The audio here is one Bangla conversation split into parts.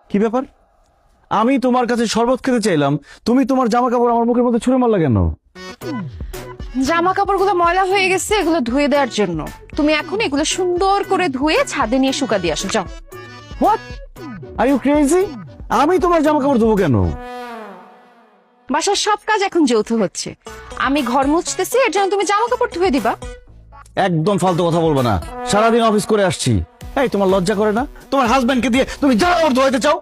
কি ব্যাপার? আমি তোমার কাছে শরবত খেতে চাইলাম, তুমি তোমার জামা কাপড় আমার মুখের মধ্যে ছুঁড়ে মারলা কেন? জামা কাপড়গুলো ময়লা হয়ে গেছে, এগুলো ধুয়ে দেওয়ার জন্য। তুমি এখন এগুলো সুন্দর করে ধুয়ে ছাদে নিয়ে শুকা দিয়ে আসো, যাও। What are you crazy? আমি তোমার জামা কাপড় ধোবো কেন? বাসার সব কাজ এখন যৌথ হচ্ছে। আমি ঘর মুছতেছি, এর জন্য তুমি জামা কাপড় ধুয়ে দিবা। একদম ফালতু কথা বলবো না, সারাদিন অফিস করে আসছি। এই তোমার লজ্জা করে না? তোমার হাজবেন্ডকে দিয়ে তুমি জামা কাপড় ধোয়াইতে চাও?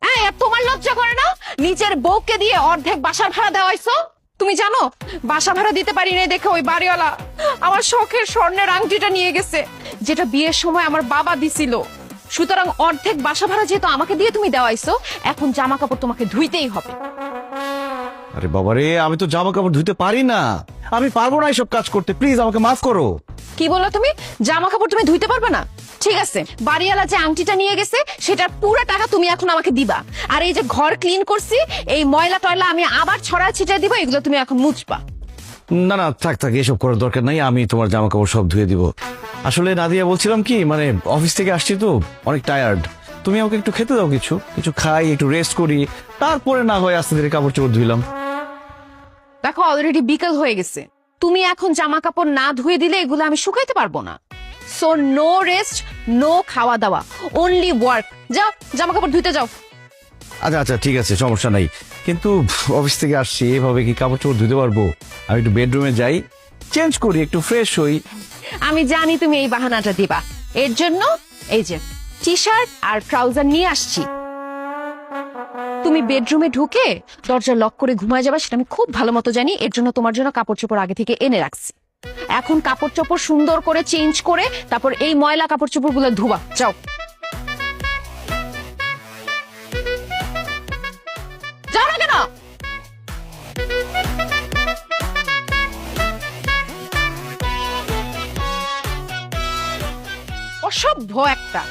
এই, আর তোমার লজ্জা করে না? নিজের বউকে দিয়ে অর্ধেক বাসার ভাড়া দেওয়াইছো। তুমি জানো বাসা ভাড়া দিতে পারি না দেখে ওই বাড়িওয়ালা আমার শখের স্বর্ণের আংটিটা নিয়ে গেছে, যেটা বিয়ের সময় আমার বাবা দিছিল। সুতরাং অর্ধেক বাসা ভাড়া যেহেতু আমাকে দিয়ে তুমি দেওয়াইছো, এখন জামা কাপড় তোমাকে ধুইতেই হবে। আরে বাবারে, আমি তো জামা কাপড় ধুইতে পারি না, আমি পারবো না এসব কাজ করতে, প্লিজ আমাকে মাফ করো। কি বললো তুমি? জামা কাপড় তুমি ধুইতে পারবে না? ঠিক আছে, বাড়িওয়ালা যে আংটিটা নিয়ে গেছে সেটার পুরো টাকা তুমি এখন আমাকে দিবা। আর এই যে ঘর ক্লিন করছি, এই ময়লা টয়লা আমি আবার ছড়ায় ছিটিয়ে দিব, এগুলো তুমি এখন মুছবা। না না, থাক থাক, এসব করার দরকার নাই, আমি তোমার জামা কাপড় সব ধুয়ে দিব। আসলে নাদিয়া বলছিলাম কি, মানে অফিস থেকে আসছি তো অনেক টায়ার্ড, তুমি আমাকে একটু খেতে দাও, কিছু কিছু খাই, একটু রেস্ট করি, তারপরে না হয় আস্তে ধীরে কাপড় চোপড় ধুইলাম। দেখো অলরেডি বিকেল হয়ে গেছে, তুমি এখন জামা কাপড় না ধুয়ে দিলে এগুলো আমি শুকাইতে পারবো না। সো নো রেস্ট, নো খাওয়া দাওয়া, অনলি ওয়ার্ক। যাও জামা কাপড় ধুইতে যাও। আচ্ছা আচ্ছা ঠিক আছে, সমস্যা নাই, কিন্তু অফিস থেকে আসছি, এভাবে কি কাপড় চোপড় ধুতে পারবো? আমি একটু বেডরুমে যাই, চেঞ্জ করি, একটু ফ্রেশ হই। আমি জানি তুমি এই বাহানাটা দিবা, এর জন্য এই যে টি শার্ট আর ট্রাউজার নিয়ে আসছি। তুমি বেডরুমে ঢুকে দরজা লক করে ঘুমায় যাবা, সেটা আমি খুব ভালো মতো জানি। এর জন্য তোমার জন্য কাপড় চোপড় আগে থেকে এনে রাখছি। এখন কাপড় চোপড় সুন্দর করে চেঞ্জ করে তারপর এই ময়লা কাপড় চোপড় গুলো ধুবা, যাও। যাও না কেন? অসভ্য একটা।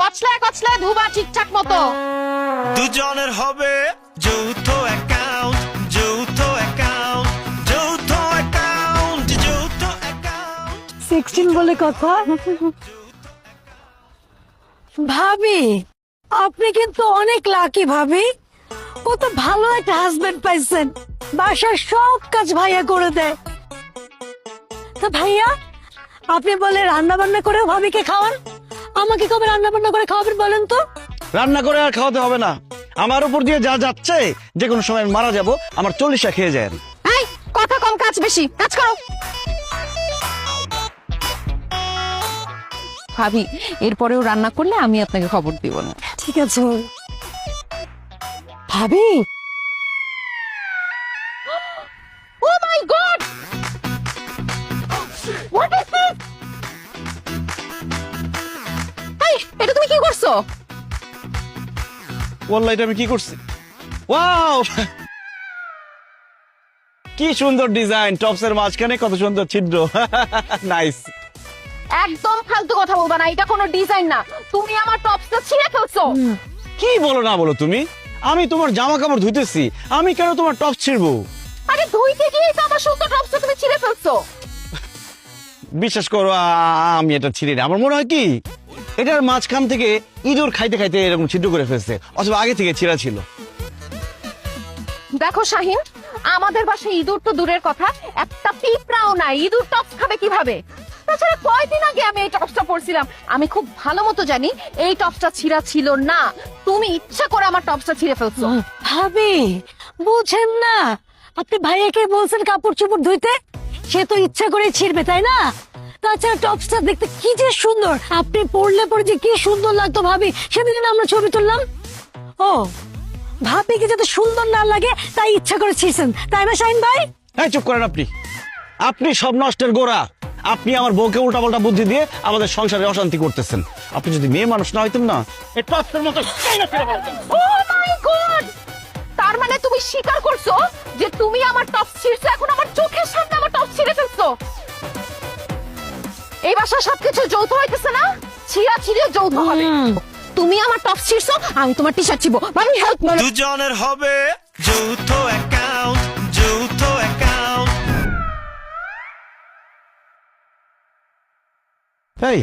কচলায় কচলায় ধুবা ঠিকঠাক মতো। দুজনের হবে যৌথ অ্যাকাউন্ট, যৌথ অ্যাকাউন্ট, যৌথ অ্যাকাউন্ট, যৌথ অ্যাকাউন্ট। 16 বলে কথা। ভাবি, আপনি কিন্তু অনেক লাকি ভাবি, কত ভালো একটা হাজবেন্ড পাইছেন, বাসার সব কাজ ভাইয়া করে দেয়। তো ভাইয়া, আপনি বলে রান্না বান্না করে ভাবিকে খাওয়ান, আমাকে কবে রান্না বান্না করে খাওয়াবেন বলেন তো? রান্না করে আর খাওয়াতে হবে না, আমার উপর দিয়ে যা যাচ্ছে যে কোনো সময় মারা যাব, আমার 40টা খেয়ে যায়। এই, কথা কম কাজ বেশি, কাজ করো। ভাবি, এরপরেও রান্না করলে আমি আপনাকে খবর দিব না। ঠিক আছে ভাবি। ও মাই গড, হোয়াট ইজ দিস? এই, এটা তুমি কি করছো? ওয়াল্লাহ, এটা আমি কি করছি? ওয়াও, কি সুন্দর ডিজাইন, টপসের মাঝখানে কত সুন্দর ছিদ্র। নাইস। একদম ফালতু কথা বলবা না, এটা কোনো ডিজাইন না। তুমি আমার টপসটা ছিঁড়ে ফেলছো। কি বলো না বলো তুমি? আমি তোমার জামা কাপড় ধুইতেছি, আমি কেন তোমার টপস ছিড়বো? আরে ধুইতে গিয়ে তো আমার সুন্দর টপসটা তুমি ছিঁড়ে ফেলছো। বিশ্বাস করো, আমি এটা ছিঁড়ি না। আমার মনে হয় কি, এটার মাঝখান থেকে ইঁদুর খাইতে খাইতে এরকম ছিদ্র করে ফেলছে, অথবা আগে থেকে ছিঁড়া ছিল। দেখো শাহিন, আমাদের বাসায় ইঁদুর তো দূরের কথা, একটা পিঁপড়াও নাই, ইঁদুর টপস খাবে কিভাবে? তাছাড়া কয়দিন আগে আমি এই টপসটা পরছিলাম, আমি খুব ভালো মতো জানি এই টপসটা ছিঁড়া ছিল না। তুমি ইচ্ছা করে আমার টপসটা ছিঁড়ে ফেলছো। ভাবি, বুঝেন না, আপনি ভাইয়াকে বলছেন কাপড় চোপড় ধুইতে, সে তো ইচ্ছা করে ছিড়বে, তাই না? তাছাড়া টপসটা দেখতে কি যে সুন্দর, আপনি পরলে পরে যে কি সুন্দর লাগতো ভাবি, সেদিন আমরা ছবি তুললাম। ও, ভাবিকে যাতে সুন্দর না লাগে তাই ইচ্ছা করে ছিড়ছেন, তাই না শাহিন ভাই? হ্যাঁ, চুপ করেন আপনি। আপনি সব নষ্টের গোড়া। আপনি আমার বউকে উল্টাপাল্টা বুদ্ধি দিয়ে আমাদের সংসারে অশান্তি করতেছেন। আপনি যদি মেয়ে মানুষ না হইতেন না, এই টপসের মতো ও মাই গড, তার মানে তুমি স্বীকার করছো যে তুমি আমার টপস ছিঁড়ছো, এখন আমার চোখের সামনে আমার টপস ছিঁড়ে ফেলছো। এই বাসার সবকিছু যৌথ হইতেছে না, ছিঁড়া ছিঁড়ে যৌথ হবে। তুমি আমার টপস ছিঁড়ছো, আমি তোমার টি শার্ট ছিঁড়বো। ভাবি হেল্প করো। দুজনের হবে যৌথ অ্যাকাউন্ট যৌথ অ্যাকাউন্ট এই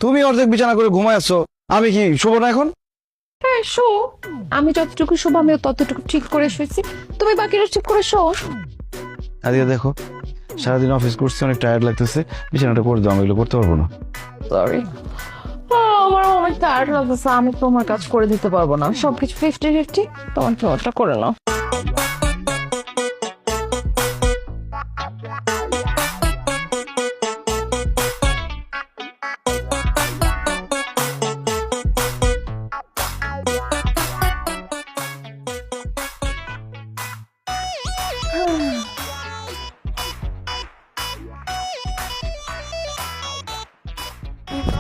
তুমি অর্ধেক বিছানা করে ঘুমায় আছো, আমি কি শোবো না এখন? হ্যাঁ শো, আমি যতটুকু শোবো আমি ততটুকু ঠিক করে শুয়েছি, তুমি বাকিটা ঠিক করে শো। আদিয়া দেখো, সারাদিন অফিস করছি, অনেক টায়ার্ড লাগতেছে, বিছানাটা করে দাও, আমি এগুলো করতে পারবো না। সরি, আমার অনেক টায়ার্ড লাগতেছে, আমি তোমার কাজ করে দিতে পারবো না, সবকিছু 50-50, তোমার ওটা করে নাও।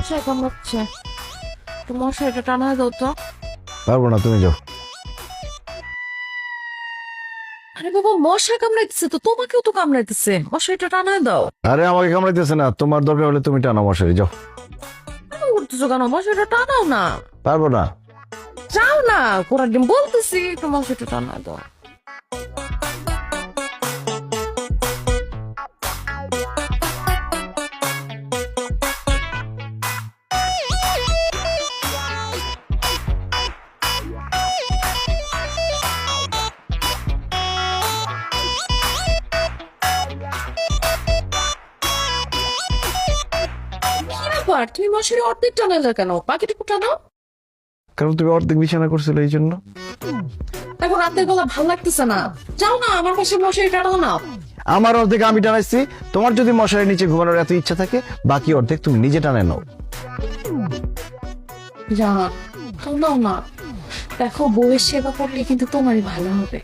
মশাই কামড়াচ্ছে, তো মশাইটা টানা দাও তো। পারবো না, তুমি যাও। আরে বাবা, মশা কামড়াইতেছে তো, তোমাকেও তো কামড়াইতেছে, মশাইটা টানা দাও। আরে আমাকে কামড়াইতেছে না, তোমার দরকার হলে তুমি টানো মশারি, যাও। উঠতেছো কেন? মশাইটা টানাও না। পারবো না। যাও না, পুরা দিন বলতেছি একটু মশাইটা টানা দাও। তুমি মশারি অর্ধেক টানালে কেন? বাকিটুকু টানো। কারণ তুমি অর্ধেক বিছানা করছিলে, এই জন্য। এখন রাতের বেলা ভালো লাগতেছে না, যাও না আমার পাশে মশারি টানাও না। আমার অর্ধেক আমি টানাইছি, তোমার যদি মশারির নিচে ঘুমানোর এত ইচ্ছা থাকে, বাকি অর্ধেক তুমি নিজে টানে নাও। যা টানাও না, দেখো বউয়ের সেবা করলে কিন্তু তোমারই ভালো হবে।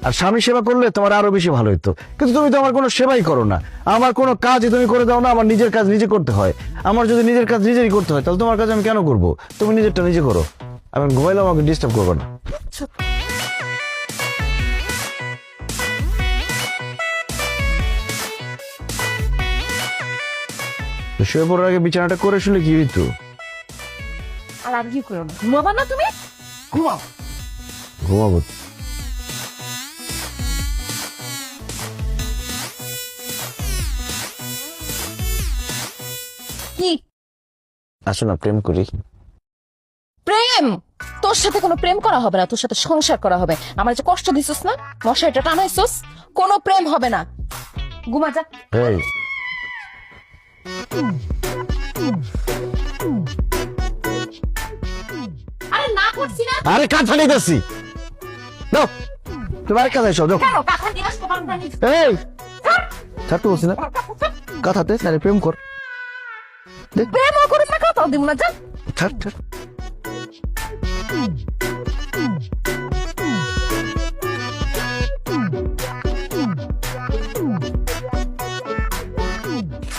আর স্বামী সেবা করলে তোমার আরো বেশি ভালো হতো, কিন্তু তুমি তো আমার কোনো সেবাই করো না, আমার কোনো কাজই তুমি করে দাও না। আমার নিজের কাজ নিজে করতে হয়, আমার যদি নিজের কাজ নিজেই করতে হয়, তাহলে তোমার কাজ আমি কেন করবো? তুমি নিজেরটা নিজে করো, আমি ঘুমাইলে আমাকে ডিস্টার্ব করবে না। তো শুয়ে পড়ার আগে বিছানাটা করে শুলে কি হইতো? আর আর কি করো না, ঘুমাবা না তুমি? ঘুমাও। ঘুমাবো। কি আসো না, প্রেম করি। প্রেম? তোর সাথে কোনো প্রেম করা হবে না, তোর সাথে সংসার করা হবে। আমার যে কষ্ট দিছিস না, মশাইটা টানাইছিস, কোনো প্রেম হবে না। ঘুমা যা। এই আরে না করছি না। আরে কাঁথা নিতেছি, দাও তোমার কাছে এসো, দাও। কেন কাঁথা নিয়ে আসতে পারবো না? এই ছাড়তে বলছি না, কাঁথাতে নারে প্রেম কর। প্রেমও করিস না, কাঁথাও দিব না, যা। ছাড় ছাড়।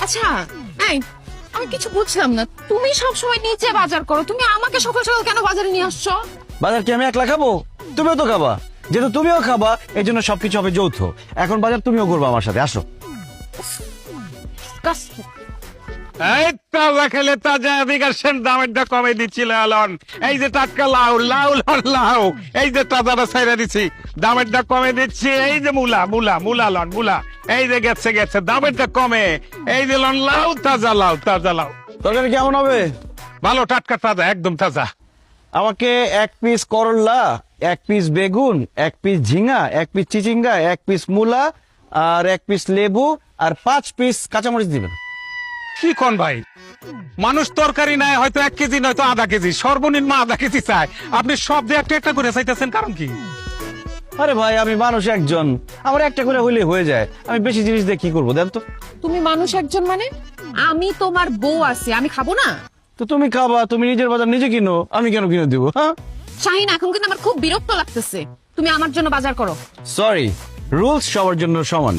আচ্ছা এই, আমি কিছু বুঝলাম না, তুমি সব সময় নিচে বাজার করো, তুমি আমাকে সকাল সকাল কেন বাজারে নিয়ে আসছো? বাজার কি আমি একলা খাবো? তুমিও তো খাবা, যেহেতু তুমিও খাবা এই জন্য সবকিছু হবে যৌথ। এখন বাজার তুমিও করবো আমার সাথে, আসো। এই তাজা খেলে তাজা বিকাশের দামেরটা কমে দিচ্ছিল আলন। এই যে টাটকা লাউ লাউ লন লাউ, এই যে তাজাটা ছাইরা দিচ্ছি, দামেরটা কমে দিচ্ছি। এই যে মূলা মূলা মূলা লন মূলা, এই যে গেছে গেছে দামেরটা কমে। এই যে লন লাউ, তাজা লাউ তাজা লাউ। তরকারি কেমন হবে? ভালো, টাটকা তাজা, একদম তাজা। আমাকে 1 পিস করলা, 1 পিস বেগুন, 1 পিস ঝিঙা, 1 পিস চিচিঙ্গা, 1 পিস মূলা, আর 1 পিস লেবু, আর 5 পিস কাঁচামরিচ দিবেন। কি কোন ভাই, মানুষ তরকারি নাই হয়তো 1 কেজি নয়তো আধা কেজি, সর্বনিম্ন আধা কেজি চায়, আপনি সব দিয়ে একটা একটা করে চাইতেছেন, কারণ কি? আরে ভাই আমি মানুষ একজন, আমার একটা করে হইলে হয়ে যায়, আমি বেশি জিনিস দিয়ে কি করবো দেন তো? তুমি মানুষ একজন মানে? আমি তোমার বউ আছি, আমি খাবো না? তো তুমি খাবা, তুমি নিজের বাজার নিজে কিনো, আমি কেন কিনে দিব? হ্যাঁ শাহিন, এখন কিন্তু আমার খুব বিরক্ত লাগতেছে, তুমি আমার জন্য বাজার করো। সরি, রুলস সবার জন্য সমান।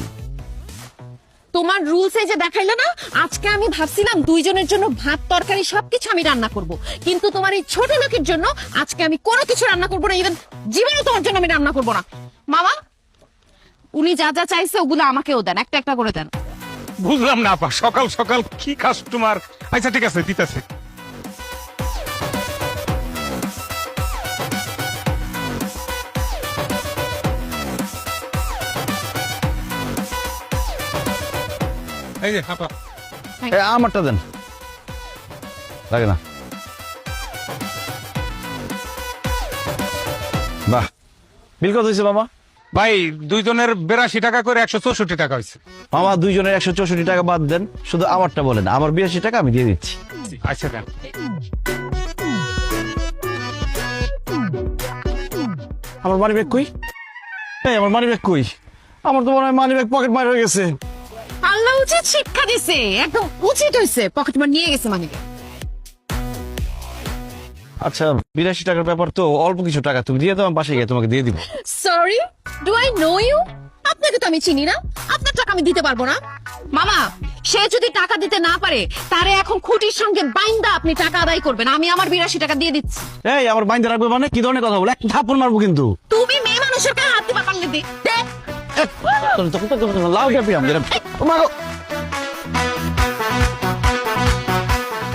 তোমার রুলস এই যে দেখাইলে না, আজকে আমি ভাবছিলাম দুইজনের জন্য ভাত তরকারি সবকিছু আমি রান্না করব, কিন্তু তোমার এই ছোট লোকের জন্য আজকে আমি কোনো কিছু রান্না করবো না, ইভেন জীবনে তোমার জন্য আমি রান্না করবো না। মামা, উনি যা যা চাইছে ওগুলো আমাকেও দেন, একটা একটা করে দেন। বুঝলাম না আপা, সকাল সকাল কি কাস্টমার। আচ্ছা ঠিক আছে, দিতেছে। এই যে আপা আমারটা দেন, লাগে না। বাহ, বিল কত হয়েছে মামা? ভাই দুইজনের 82 টাকা করে 164 টাকা হয়েছে। মামা দুইজনের 164 টাকা বাদ দেন, শুধু আমারটা বলেন। আমার 82 টাকা আমি দিয়ে দিচ্ছি। আচ্ছা দেন। আমার মানি ব্যাগ কই? এই আমার মানি ব্যাগ কই? আমার তো মনে হয় মানি ব্যাগ পকেট মার হয়ে গেছে। আল্লাহ উচিত শিক্ষা দিছে, একদম উচিত হয়েছে, পকেট মার নিয়ে গেছে মানে। আচ্ছা 82 টাকার ব্যাপার তো, অল্প কিছু টাকা তুমি দিয়ে দাও, আমি বাসায় গিয়ে তোমাকে দিয়ে দিব। Sorry, do I know you? আপনাকে তো আমি চিনি না, আপনার টাকা আমি দিতে পারবো না। মামা, সে যদি টাকা দিতে না পারে, তারে এখন খুঁটির সঙ্গে বাইন্দা আপনি টাকা আদায় করবেন। আমি আমার 82 টাকা দিয়ে দিচ্ছি। এই আমার বাইন্দা রাখবে মানে কি ধরনের কথা বলে? একটা থাপ্পড় মারবো কিন্তু। তুমি মেয়ে মানুষের গায়ে হাত দিবা পারলে দে। লাউ ক্যাপি আমি মারো।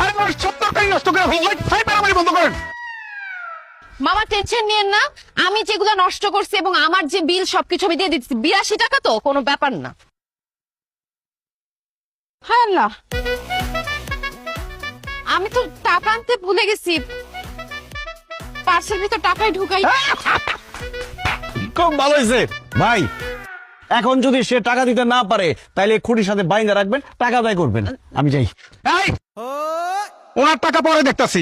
আরে আমার 70 টাকা নষ্ট করে ভাই, ভাই মারামারি বন্ধ করেন। মামা টেনশন নিয়েন না, আমি যেগুলো নষ্ট করছি এবং আমার যে বিল সবকিছু আমি দিয়ে দিচ্ছি। 82 টাকা তো কোনো ব্যাপার না। হায় আল্লাহ, আমি তো টাকা আনতে ভুলে গেছি। পার্সেল ভিতর টাকাই ঢুকাই। খুব ভালো হয়েছে ভাই। এখন যদি সে টাকা দিতে না পারে, তাইলে খুঁটির সাথে বাইন্দা রাখবেন, টাকা আদায় করবেন। আমি যাই। এই ওনার টাকা পরে দেখতাছি।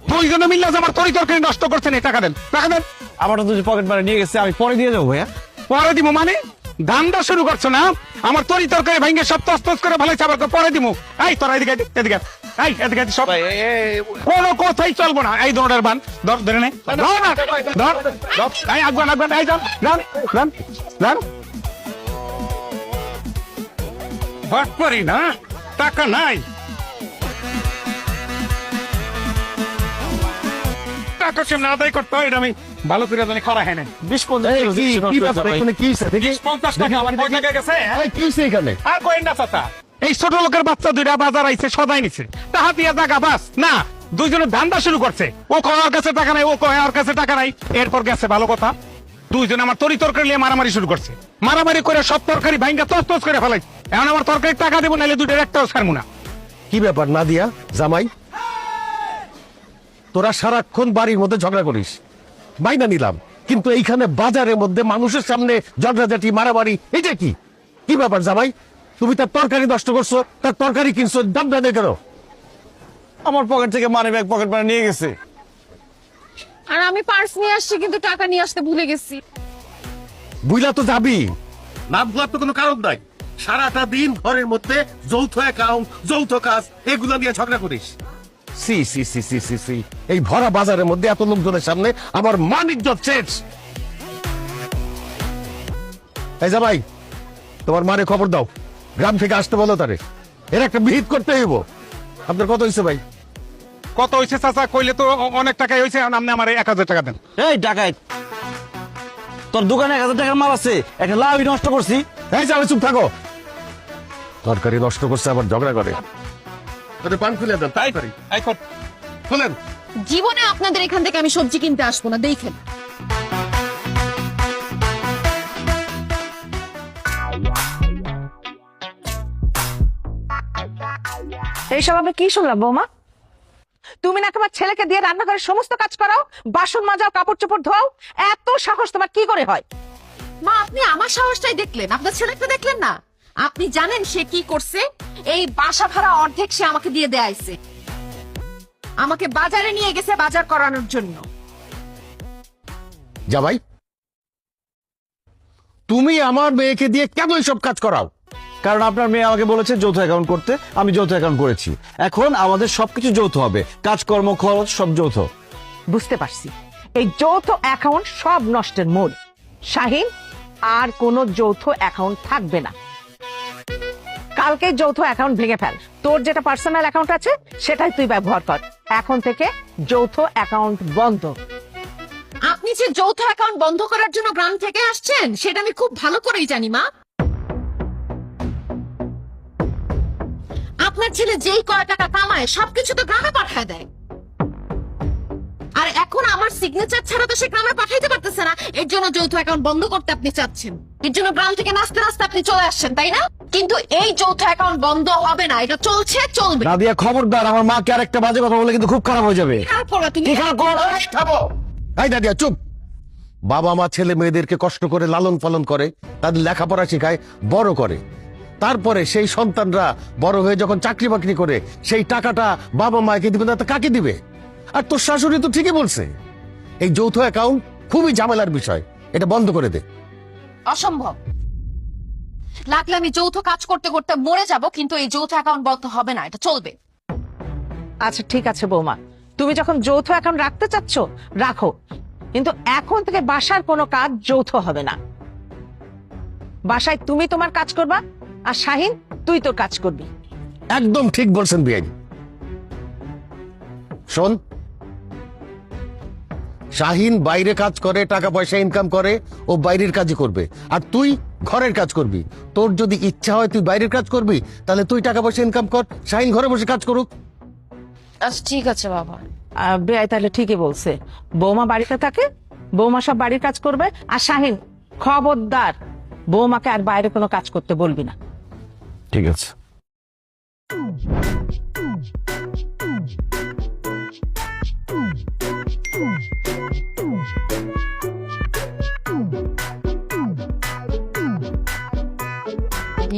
দুইজনে মিলে আমার তরকারি নষ্ট করছেন, এই টাকা দেন, টাকা দেন। আমারটা তো পকেট মারে নিয়ে গেছে, আমি পরে দিয়ে যাবো ভাইয়া। পরে দিব মানে ধান্দা শুরু করছো না? আমার তরকারি ভাঙ্গে সব তস্তস করে ভালো আবার পরে দিব। এই তোরা এদিকে আয়, এদিকে আয়। এই এদিকে আয়, সব কোনো কথাই চলবো না। এই দৌড়ের বান ধর, ধরে নে, ধর না, ধর, ধর। এই আগবান, আগবান, এই যান, যান, যান, যান। বাট পারি না, টাকা নাই। টাকা সামনে আদায় করতে হয়, এটা আমি ভালো করে জানি। খরা হ্যাঁ 50 টাকা আমার পকেটে গেছে। আর কই না চাচা, এই ছোট লোকের বাচ্চা দুইটা বাজার আইছে, সদাই নিছে, টাকা দিয়ে টাকা বাস না। দুইজনে ধান্দা শুরু করছে। ও কয় ওর কাছে টাকা নাই, ও কয় ওর কাছে টাকা নাই। এরপর গেছে ভালো কথা, দুইজনে আমার তরকারি নিয়ে মারামারি শুরু করছে। মারামারি করে সব তরকারি ভাঙ্গা তস করে ফেলাই। এখন আমার তরকারি টাকা দেবো, নাইলে দুইটার একটাও ছাড়বো না। কি ব্যাপার নাদিয়া জামাই, তোরা সারাক্ষণ বাড়ির মধ্যে ঝগড়া করিস, মাইনা নিলাম, কিন্তু এইখানে বাজারের মধ্যে মানুষের সামনে ঝগড়াঝাটি মারামারি, এটা কি? কি ব্যাপার জামাই, তুমি তার তরকারি নষ্ট করছো, তার তরকারি কিনছো, দাম দানে কেন? আমার পকেট থেকে মানি ব্যাগ পকেট মারে নিয়ে গেছে। আর আমি পার্স নিয়ে আসছি, কিন্তু টাকা নিয়ে আসতে ভুলে গেছি। বুঝলা তো যাবি না, বুঝলার তো কোনো কারণ নাই। সারাটা দিন ঘরের মধ্যে যৌথ অ্যাকাউন্ট, যৌথ কাজ, এগুলো নিয়ে ঝগড়া করিস। সি সি সি সি সি সি, এই ভরা বাজারের মধ্যে এত লোকজনের সামনে আমার মান ইজ্জত শেষ। এই যা ভাই, তোমার মারে খবর দাও, গ্রাম থেকে আসতে বলো তারে, এর একটা বিহিত করতে হইব। আপনার কত হয়েছে ভাই? কত হয়েছে চাচা কইলে তো অনেক টাকাই হয়েছে। আপনি আমার 1000 টাকা দেন। এই টাকায় তোর দোকানে 1000 টাকার মাল আছে, একটা লাউ নষ্ট করছি। এই যাবে, চুপ থাকো। তরকারি নষ্ট করছে আবার ঝগড়া করে। তোদের পান খুলে দেন তাড়াতাড়ি, এই কর। খুলেন। জীবনে আপনাদের এখান থেকে আমি সবজি কিনতে আসবো না, দেখেন। এইসব আমি কি শুনলাম বৌমা? তুমি না তোমার ছেলেকে দিয়ে রান্নাঘরের সমস্ত কাজ করাও, বাসন মাজাও, কাপড় চোপড় ধোয়াও, এত সাহস তোমার কি করে হয়? মা, আপনি আমার সাহসটাই দেখলেন, আপনার ছেলেকে দেখলেন না? আপনি জানেন সে কি করছে? এই বাসা ভাড়া অর্ধেক সে আমাকে দিয়ে দেয়াইছে। আমাকে বাজারে নিয়ে গেছে বাজার করানোর জন্য। যা ভাই, তুমি আমার মেয়েকে দিয়ে কেন এইসব কাজ করাও? কারণ আপনার মেয়ে আমাকে বলেছে যৌথ অ্যাকাউন্ট করতে, আমি যৌথ অ্যাকাউন্ট করেছি। এখন আমাদের সবকিছু যৌথ হবে, কাজকর্ম, খরচ সব যৌথ। বুঝতে পারছি, এই যৌথ অ্যাকাউন্ট সব নষ্টের মূল। শাহিন, আর কোনো যৌথ অ্যাকাউন্ট থাকবে না। কালকে যৌথ অ্যাকাউন্ট ভেঙে ফেল। তোর যেটা পার্সোনাল অ্যাকাউন্ট আছে সেটাই তুই ব্যবহার কর। এখন থেকে যৌথ অ্যাকাউন্ট বন্ধ। আপনি যে যৌথ অ্যাকাউন্ট বন্ধ করার জন্য গ্রাম থেকে আসছেন, সেটা আমি খুব ভালো করেই জানি মা। আপনার ছেলে যেই কয় টাকা কামায় সবকিছু তো গ্রামে পাঠায় দেয়। আর এখন আমার সিগনেচার ছাড়া তো সে গ্রামে পাঠাইতে পারতেছে না, এর জন্য যৌথ অ্যাকাউন্ট বন্ধ করতে আপনি চাচ্ছেন। এর জন্য গ্রাম থেকে নাচতে নাচতে আপনি চলে আসছেন তাই না? কিন্তু এই যৌথ অ্যাকাউন্ট বন্ধ হবে না, এটা চলছে চলবে। নাদিয়া খবরদার, আমার মাকে আর একটা বাজে কথা বলে কিন্তু খুব খারাপ হয়ে যাবে। খারাপ করবা তুমি। কি খারাপ করবো? থামো। এই দাদিয়া চুপ। বাবা মা ছেলে মেয়েদেরকে কষ্ট করে লালন পালন করে, তাদের লেখাপড়া শেখায়, বড় করে। তারপরে সেই সন্তানরা বড় হয়ে যখন চাকরি বাকরি করে সেই টাকাটা বাবা মাকে দিবে না তো কাকে দিবে? আর তোর শাশুড়ি তো ঠিকই বলছে, এই যৌথ অ্যাকাউন্ট খুবই ঝামেলার বিষয়, এটা বন্ধ করে দে। অসম্ভব। লাগলে আমি যৌথ কাজ করতে করতে মরে যাব, কিন্তু এই যৌথ অ্যাকাউন্ট বন্ধ হবে না, এটা চলবে। আচ্ছা ঠিক আছে বৌমা, তুমি যখন যৌথ অ্যাকাউন্ট রাখতে চাচ্ছ রাখো, কিন্তু এখন থেকে বাসার কোনো কাজ যৌথ হবে না। বাসায় তুমি তোমার কাজ করবা, আর শাহিন তুই তোর কাজ করবি। একদম ঠিক বলছেন বিআইন। শোন, শাহিন বাইরে কাজ করে, টাকা পয়সা ইনকাম করে, ও বাইরের কাজই করবে, আর তুই ঘরের কাজ করবি। তোর যদি ইচ্ছা হয় তুই বাইরের কাজ করবি, তাহলে তুই টাকা পয়সা ইনকাম কর, শাহিন ঘরে বসে কাজ করুক। আচ্ছা ঠিক আছে বাবা। বেআই তাহলে ঠিকই বলছে, বৌমা বাড়িতে থাকে, বৌমা সব বাড়ির কাজ করবে, আর শাহিন খবরদার বৌমাকে আর বাইরে কোনো কাজ করতে বলবি না। ঠিক আছে।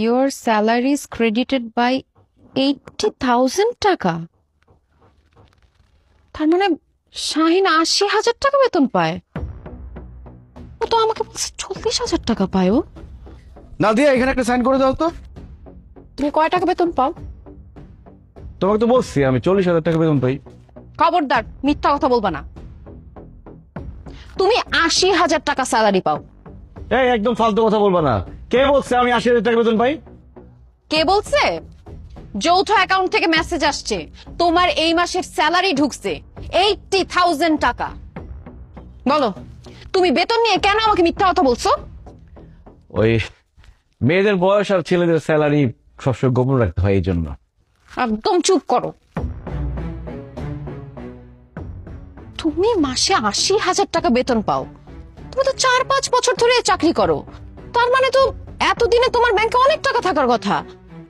Your salary is credited by 80,000 টাকা। তার মানে শাহিন 80,000 টাকা বেতন পায়। ও তো আমাকে বলছে 40,000 টাকা পায়। ও নাদিয়া এখানে একটা সাইন করে দাও তো। তুমি কয় টাকা বেতন পাও? তোমাকে তো বলছি আমি 40,000 টাকা বেতন পাই। খবরদার মিথ্যা কথা বলবা না। তুমি 80,000 টাকা স্যালারি পাও। এই একদম ফালতু কথা বলবা না। কে বলছে আমি 80,000 টাকা বেতন পাই? কে বলছে? যৌথ অ্যাকাউন্ট থেকে মেসেজ আসছে তোমার এই মাসের স্যালারি ঢুকছে 80,000 টাকা। বলো তুমি বেতন নিয়ে কেন আমাকে মিথ্যা কথা বলছো? ওই মেয়েদের বয়স আর ছেলেদের স্যালারি সবসময় গোপন রাখতে হয়, এই জন্য। একদম চুপ করো। তুমি মাসে 80,000 টাকা বেতন পাও, তুমি তো 4-5 বছর ধরে চাকরি করো, তার মানে তো এতদিনে তোমার ব্যাংকে অনেক টাকা থাকার কথা।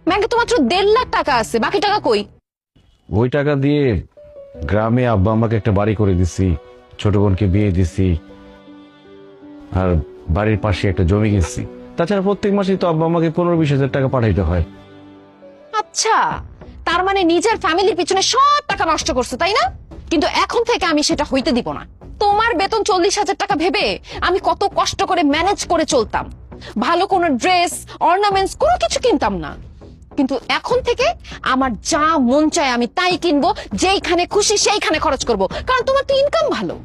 ব্যাংকে তো মাত্র 1.5 লাখ টাকা আছে, বাকি টাকা কই? ওই টাকা দিয়ে গ্রামে আব্বা আমাকে একটা বাড়ি করে দিছি, ছোট বোনকে বিয়ে দিছি, আর বাড়ির পাশে একটা জমি কিনছি। তাছাড়া প্রত্যেক মাসে তো আব্বা আমাকে 15-20 হাজার টাকা পাঠাইতে হয়। আচ্ছা, তার মানে নিজের ফ্যামিলির পিছনে সব টাকা নষ্ট করছো তাই না? কিন্তু এখন থেকে আমি সেটা হইতে দিব না। তোমার বেতন 40,000 টাকা ভেবে আমি কত কষ্ট করে ম্যানেজ করে চলতাম, ভালো কোনো ড্রেস অর্নামেন্টস কোনো কিছু কিনতাম না। কিন্তু এখন থেকে আমার যা মন চায় আমি তাই কিনবো, যেইখানে খুশি সেইখানে খরচ করব, কারণ তোমার তো ইনকাম ভালো।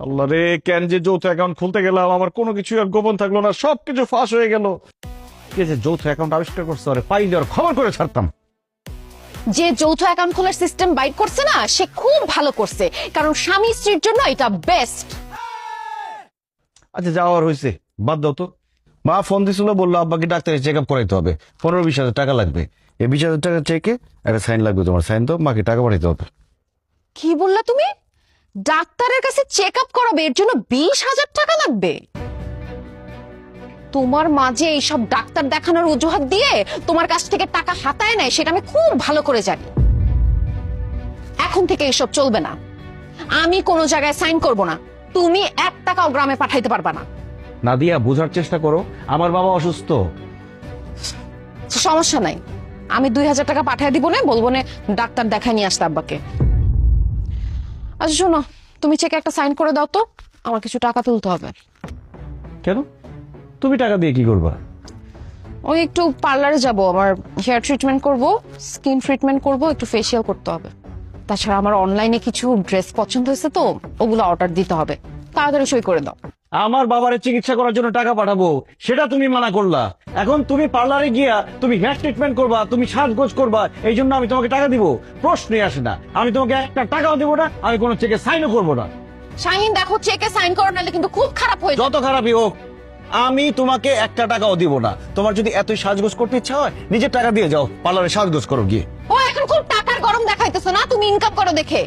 আল্লাহ রে, কেন যে যৌথ অ্যাকাউন্ট খুলতে গেলাম, আমার কোনো কিছু আর গোপন থাকলো না, সবকিছু ফাঁস হয়ে গেল। কে যে যৌথ অ্যাকাউন্ট আবিষ্কার করছে, আরে পাইলে আর খবর করে ছাড়তাম। যে যৌথ অ্যাকাউন্ট খোলার সিস্টেম বাইর করছে না, সে খুব ভালো করছে, কারণ স্বামী স্ত্রীর জন্য এটা বেস্ট। আচ্ছা যাওয়ার হয়েছে, বাদ দাও তো। মা ফোন দিছিল, বললো আব্বাকে ডাক্তারের চেক আপ করাইতে হবে, 15-20 হাজার টাকা লাগবে। এই 20,000 টাকা চেকে একটা সাইন লাগবে, তোমার সাইন তো মাকে টাকা পাঠাইতে হবে। কি বললা তুমি? ডাক্তারের কাছে চেক আপ করাবে, এর জন্য 20,000 টাকা লাগবে? তোমার মাঝে এইসব ডাক্তার দেখানোর অজুহাত দিয়ে তোমার কাছ থেকে টাকা হাতায় নেয়, সেটা আমি খুব ভালো করে জানি। এখন থেকে এসব চলবে না। আমি কোনো জায়গায় সাইন করব না, তুমি 1 টাকাও গ্রামে পাঠাইতে পারবা না। নাদিয়া বোঝার চেষ্টা করো, আমার বাবা অসুস্থ। সমস্যা নাই, আমি 2,000 টাকা পাঠিয়ে দিব না, বলবো না ডাক্তার দেখায় নিয়ে আসতে আব্বাকে। আচ্ছা শোনো, তুমি চেকে একটা সাইন করে দাও তো, আমার কিছু টাকা তুলতে হবে। কেন? তুমি টাকা দিয়ে কি করবা? ওই একটু পার্লারে যাব, আমার হেয়ার ট্রিটমেন্ট করব, স্কিন ট্রিটমেন্ট করব, একটু ফেসিয়াল করতে হবে। তাছাড়া আমার অনলাইনে কিছু ড্রেস পছন্দ হয়েছে তো, ওগুলো অর্ডার দিতে হবে। তাড়াতাড়ি সই করে দাও। আমার বাবার চিকিৎসা করার জন্য টাকা পাঠাবো, সেটা তুমি মানা করলা। এখন তুমি পার্লারে গিয়া তুমি হেয়ার ট্রিটমেন্ট করবা, তুমি সাজগোজ করবা, এই জন্য আমি তোমাকে টাকা দিব? প্রশ্নই আসে না। আমি তোমাকে একটা টাকাও দেবো না, আমি কোনো চেকে সাইনও করবো না। শাহিন দেখো, চেকে সাইন করো নাহলে কিন্তু খুব খারাপ হয়ে যাবে। যত খারাপই হোক, আমি তোমাকে একটা টাকাও দিব না। তোমার যদি এতই সাজগোজ করতে ইচ্ছা হয়, নিজের টাকা দিয়ে যাও, পার্লারে সাজগোজ করো গিয়ে। ও এখন খুব টাকার গরম দেখাইতেছো না, তুমি ইনকাম করো দেখে।